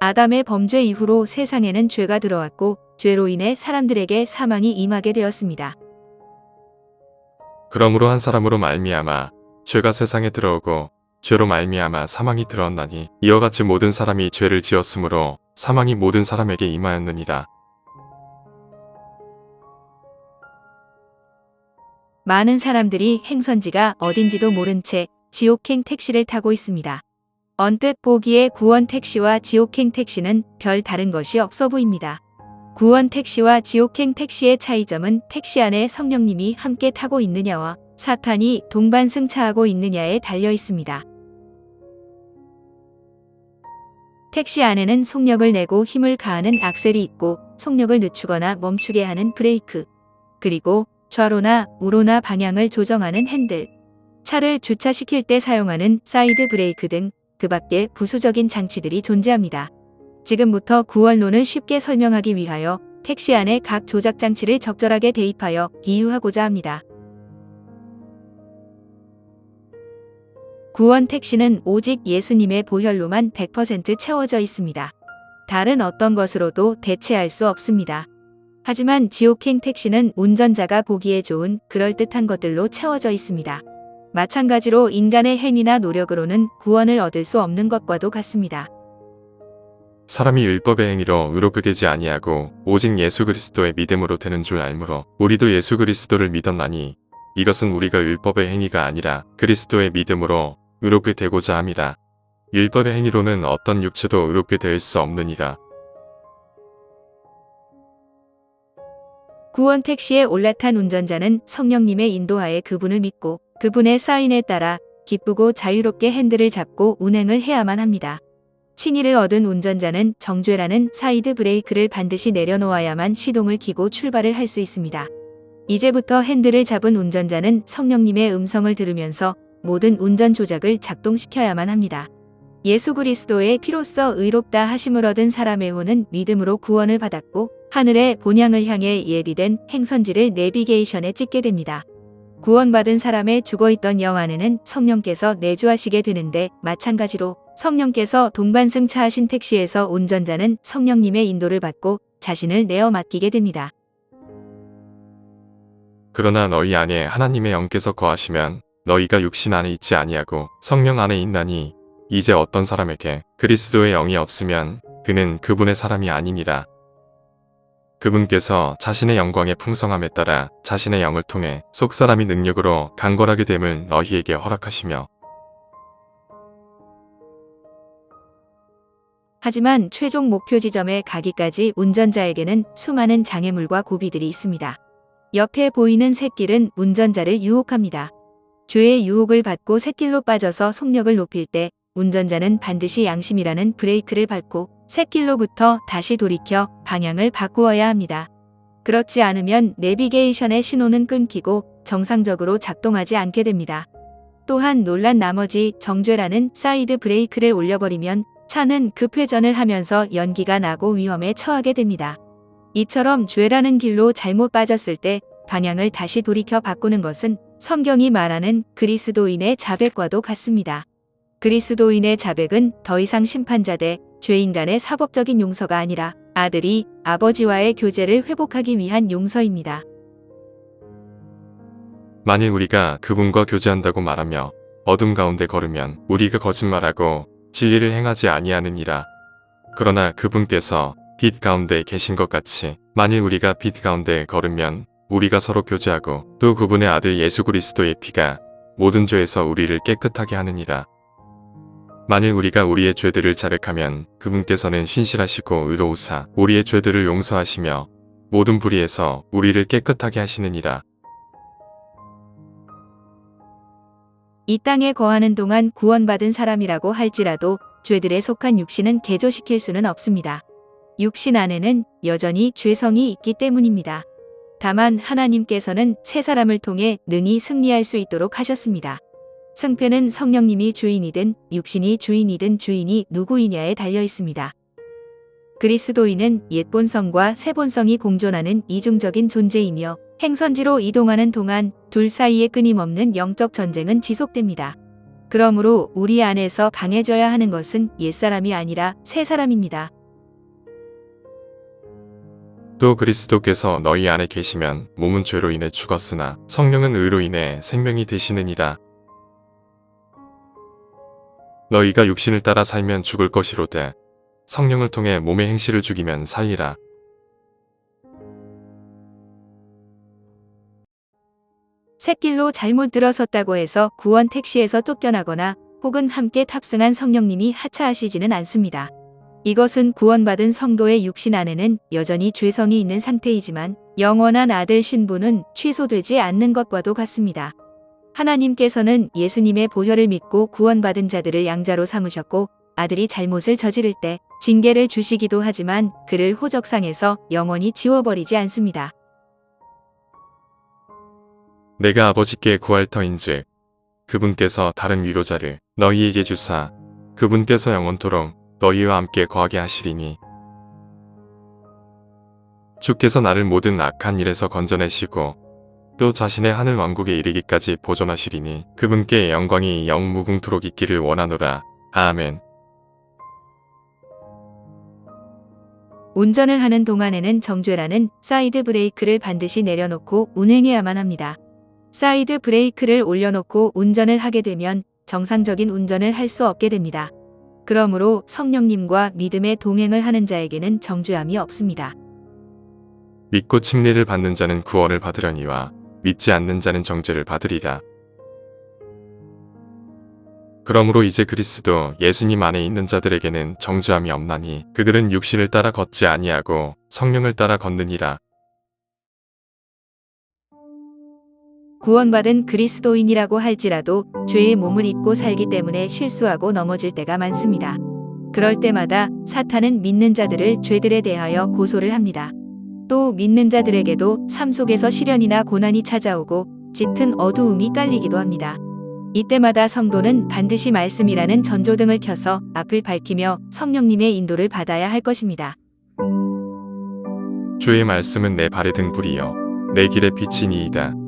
아담의 범죄 이후로 세상에는 죄가 들어왔고 죄로 인해 사람들에게 사망이 임하게 되었습니다. 그러므로 한 사람으로 말미암아 죄가 세상에 들어오고 죄로 말미암아 사망이 들어왔나니 이와 같이 모든 사람이 죄를 지었으므로 사망이 모든 사람에게 임하였느니라. 많은 사람들이 행선지가 어딘지도 모른 채 지옥행 택시를 타고 있습니다. 언뜻 보기에 구원 택시와 지옥행 택시는 별 다른 것이 없어 보입니다. 구원 택시와 지옥행 택시의 차이점은 택시 안에 성령님이 함께 타고 있느냐와 사탄이 동반승차하고 있느냐에 달려 있습니다. 택시 안에는 속력을 내고 힘을 가하는 악셀이 있고 속력을 늦추거나 멈추게 하는 브레이크, 그리고 좌로나 우로나 방향을 조정하는 핸들, 차를 주차시킬 때 사용하는 사이드 브레이크 등 그 밖에 부수적인 장치들이 존재합니다. 지금부터 구원론을 쉽게 설명하기 위하여 택시 안에 각 조작 장치를 적절하게 대입하여 비유하고자 합니다. 구원 택시는 오직 예수님의 보혈로만 100% 채워져 있습니다. 다른 어떤 것으로도 대체할 수 없습니다. 하지만 지옥행 택시는 운전자가 보기에 좋은 그럴듯한 것들로 채워져 있습니다. 마찬가지로 인간의 행위나 노력으로는 구원을 얻을 수 없는 것과도 같습니다. 사람이 율법의 행위로 의롭게 되지 아니하고 오직 예수 그리스도의 믿음으로 되는 줄 알므로 우리도 예수 그리스도를 믿었나니 이것은 우리가 율법의 행위가 아니라 그리스도의 믿음으로 의롭게 되고자 함이라. 율법의 행위로는 어떤 육체도 의롭게 될 수 없느니라. 구원 택시에 올라탄 운전자는 성령님의 인도하에 그분을 믿고 그분의 사인에 따라 기쁘고 자유롭게 핸들을 잡고 운행을 해야만 합니다. 칭의를 얻은 운전자는 정죄라는 사이드 브레이크를 반드시 내려놓아야만 시동을 켜고 출발을 할 수 있습니다. 이제부터 핸들을 잡은 운전자는 성령님의 음성을 들으면서 모든 운전 조작을 작동시켜야만 합니다. 예수 그리스도의 피로써 의롭다 하심을 얻은 사람의 혼은 믿음으로 구원을 받았고 하늘의 본향을 향해 예비된 행선지를 내비게이션에 찍게 됩니다. 구원받은 사람의 죽어있던 영 안에는 성령께서 내주하시게 되는데 마찬가지로 성령께서 동반승차하신 택시에서 운전자는 성령님의 인도를 받고 자신을 내어 맡기게 됩니다. 그러나 너희 안에 하나님의 영께서 거하시면 너희가 육신 안에 있지 아니하고 성령 안에 있나니 이제 어떤 사람에게 그리스도의 영이 없으면 그는 그분의 사람이 아니니라. 그분께서 자신의 영광의 풍성함에 따라 자신의 영을 통해 속사람이 능력으로 강건하게 됨을 너희에게 허락하시며 하지만 최종 목표 지점에 가기까지 운전자에게는 수많은 장애물과 고비들이 있습니다. 옆에 보이는 샛길은 운전자를 유혹합니다. 죄의 유혹을 받고 샛길로 빠져서 속력을 높일 때 운전자는 반드시 양심이라는 브레이크를 밟고 샛길로부터 다시 돌이켜 방향을 바꾸어야 합니다. 그렇지 않으면 내비게이션의 신호는 끊기고 정상적으로 작동하지 않게 됩니다. 또한 놀란 나머지 정죄라는 사이드 브레이크를 올려버리면 차는 급회전을 하면서 연기가 나고 위험에 처하게 됩니다. 이처럼 죄라는 길로 잘못 빠졌을 때 방향을 다시 돌이켜 바꾸는 것은 성경이 말하는 그리스도인의 자백과도 같습니다. 그리스도인의 자백은 더 이상 심판자 대 죄인간의 사법적인 용서가 아니라 아들이 아버지와의 교제를 회복하기 위한 용서입니다. 만일 우리가 그분과 교제한다고 말하며 어둠 가운데 걸으면 우리가 거짓말하고 진리를 행하지 아니하느니라. 그러나 그분께서 빛 가운데 계신 것 같이 만일 우리가 빛 가운데 걸으면 우리가 서로 교제하고 또 그분의 아들 예수 그리스도의 피가 모든 죄에서 우리를 깨끗하게 하느니라. 만일 우리가 우리의 죄들을 자백하면 그분께서는 신실하시고 의로우사 우리의 죄들을 용서하시며 모든 불의에서 우리를 깨끗하게 하시느니라. 이 땅에 거하는 동안 구원받은 사람이라고 할지라도 죄들에 속한 육신은 개조시킬 수는 없습니다. 육신 안에는 여전히 죄성이 있기 때문입니다. 다만 하나님께서는 새 사람을 통해 능히 승리할 수 있도록 하셨습니다. 승패는 성령님이 주인이든 육신이 주인이든 주인이 누구이냐에 달려 있습니다. 그리스도인은 옛 본성과 새 본성이 공존하는 이중적인 존재이며 행선지로 이동하는 동안 둘 사이에 끊임없는 영적 전쟁은 지속됩니다. 그러므로 우리 안에서 강해져야 하는 것은 옛사람이 아니라 새사람입니다. 또 그리스도께서 너희 안에 계시면 몸은 죄로 인해 죽었으나 성령은 의로 인해 생명이 되시느니라. 너희가 육신을 따라 살면 죽을 것이로되 성령을 통해 몸의 행실을 죽이면 살리라. 샛길로 잘못 들어섰다고 해서 구원 택시에서 쫓겨나거나 혹은 함께 탑승한 성령님이 하차하시지는 않습니다. 이것은 구원받은 성도의 육신 안에는 여전히 죄성이 있는 상태이지만 영원한 아들 신분은 취소되지 않는 것과도 같습니다. 하나님께서는 예수님의 보혈을 믿고 구원받은 자들을 양자로 삼으셨고 아들이 잘못을 저지를 때 징계를 주시기도 하지만 그를 호적상에서 영원히 지워버리지 않습니다. 내가 아버지께 구할 터인즉 그분께서 다른 위로자를 너희에게 주사 그분께서 영원토록 너희와 함께 거하게 하시리니 주께서 나를 모든 악한 일에서 건져내시고 또 자신의 하늘 왕국에 이르기까지 보존하시리니 그분께 영광이 영무궁토록 있기를 원하노라. 아멘. 운전을 하는 동안에는 정죄라는 사이드 브레이크를 반드시 내려놓고 운행해야만 합니다. 사이드 브레이크를 올려놓고 운전을 하게 되면 정상적인 운전을 할 수 없게 됩니다. 그러므로 성령님과 믿음의 동행을 하는 자에게는 정죄함이 없습니다. 믿고 침례를 받는 자는 구원을 받으려니와 믿지 않는 자는 정죄를 받으리라. 그러므로 이제 그리스도 예수님 안에 있는 자들에게는 정죄함이 없나니 그들은 육신을 따라 걷지 아니하고 성령을 따라 걷느니라. 구원받은 그리스도인이라고 할지라도 죄의 몸을 입고 살기 때문에 실수하고 넘어질 때가 많습니다. 그럴 때마다 사탄은 믿는 자들을 죄들에 대하여 고소를 합니다. 또 믿는 자들에게도 삶 속에서 시련이나 고난이 찾아오고 짙은 어두움이 깔리기도 합니다. 이때마다 성도는 반드시 말씀이라는 전조등을 켜서 앞을 밝히며 성령님의 인도를 받아야 할 것입니다. 주의 말씀은 내 발의 등불이요 내 길의 빛이니이다.